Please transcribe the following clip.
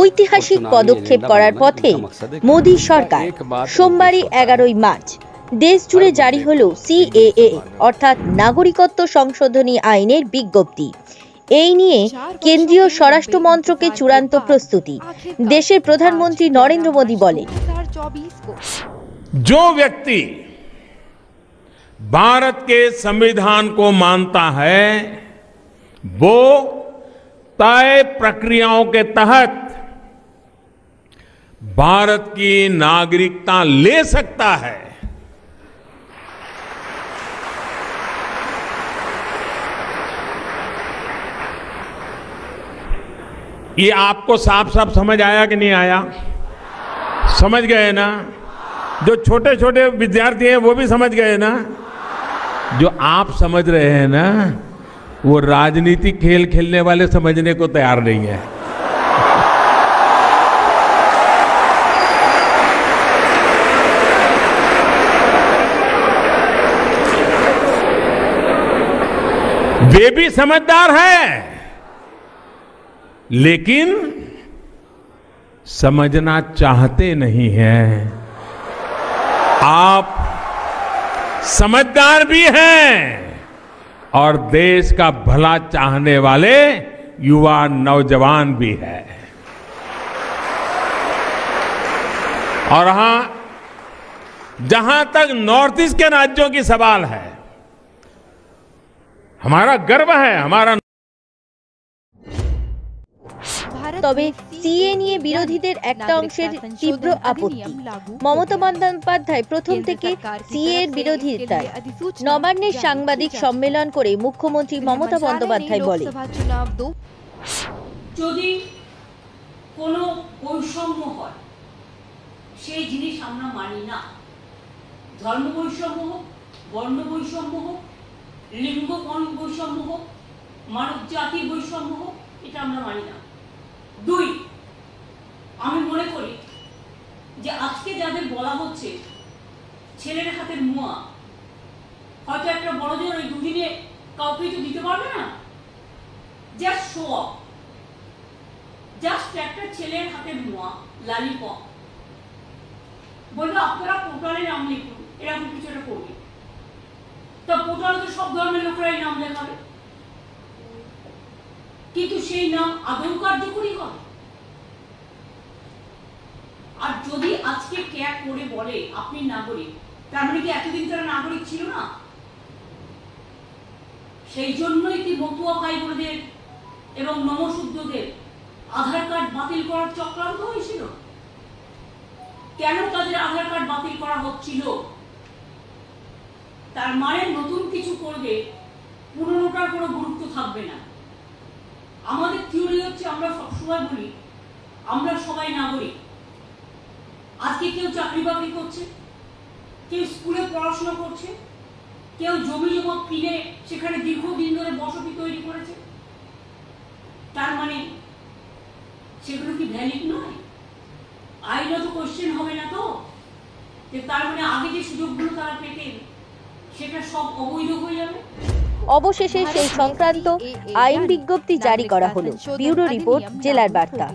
ঐতিহাসিক পদক্ষেপ করার পথে মোদী সরকার। সোমবারই 11ই মার্চ দেশ জুড়ে জারি হলো সিএএ অর্থাৎ নাগরিকত্ব সংশোধনী আইনের বিজ্ঞপ্তি। এই নিয়ে কেন্দ্রীয় স্বরাষ্ট্র মন্ত্রকের চূড়ান্ত প্রস্তুতি। দেশের প্রধানমন্ত্রী নরেন্দ্র মোদী বলেন, जो व्यक्ति भारत के संविधान को मानता है वो तय प्रक्रियाओं के तहत भारत की नागरिकता ले सकता है। ये आपको साफ साफ समझ आया कि नहीं आया? समझ गए ना? जो छोटे छोटे विद्यार्थी हैं वो भी समझ गए ना? जो आप समझ रहे हैं ना, वो राजनीतिक खेल खेलने वाले समझने को तैयार नहीं है। वे भी समझदार हैं, लेकिन समझना चाहते नहीं हैं। आप समझदार भी हैं और देश का भला चाहने वाले युवा नौजवान भी हैं। और हां, जहां तक नॉर्थ ईस्ट के राज्यों की सवाल है, हमारा गर्व है। हमारा তবে সিএ নিয়ে বিরোধীদের একটা অংশের তীব্র আপত্তি। মমতা বন্দ্যোপাধ্যায় প্রথম থেকে সিএ এর বিরোধিতায় নবান্নের সাংবাদিক সম্মেলন করে মুখ্যমন্ত্রী মমতা বন্দ্যোপাধ্যায় বলেন, যদি কোনো বৈষম্য হয় সেই জিনিস আমরা মানি না। ধর্ম বৈষম্য হোক, বর্ণ বৈষম্য হোক, লিঙ্গ বৈষম্য হোক, মানব জাতির বৈষম্য হোক, এটা আমরা মানি না। দুই, আমি মনে করি যে আজকে যাদের বলা হচ্ছে ছেলের হাতের মুয়া, হয়তো একটা বড় জোর ওই দুদিনে কাউকে তো দিতে পারবে না, জাস্ট শো অফ, জাস্ট একটা ছেলের হাতের মুয়া লালিপপ বলবে আপনারা পোর্টালে নাম লিখুন, এরকম কিছু একটা করবে। তা পোর্টালে তো সব ধর্মের লোকেরাই নাম লেখাবে, কিন্তু সেই নাম আদৌ কার্যকরী হবে? আর যদি আজকে ক্যা করে বলে আপনি নাগরিক, তার মানে কি এতদিন তারা নাগরিক ছিল না? সেই জন্যই কি মতুয়া ভাই বোনদের এবং নমশূদ্রদের আধার কার্ড বাতিল করার চক্রান্ত হয়েছিল? কেন তাদের আধার কার্ড বাতিল করা হচ্ছিল? তার মানে নতুন কিছু করবে, পুরনোটার কোনো গুরুত্ব থাকবে না। আমাদের থিওরি হচ্ছে, আমরা সবসময় বলি আমরা সবাই নাগরিক। আজকে কেউ চাকরি বাকরি করছে, কেউ স্কুলে পড়াশোনা করছে, কেউ জমি জমা কিনে সেখানে দীর্ঘদিন ধরে বসতি তৈরি করেছে। তার মানে সেগুলো কি ভ্যালিড নয়? আইনত কোশ্চেন হবে না তো যে তার মানে আগে যে সুযোগগুলো তারা পেতেন সেটা সব অবৈধ হয়ে যাবে? অবশেষে সেই সংক্রান্ত আইন বিজ্ঞপ্তি জারি করা হলো। ব্যুরো রিপোর্ট, জেলার বার্তা।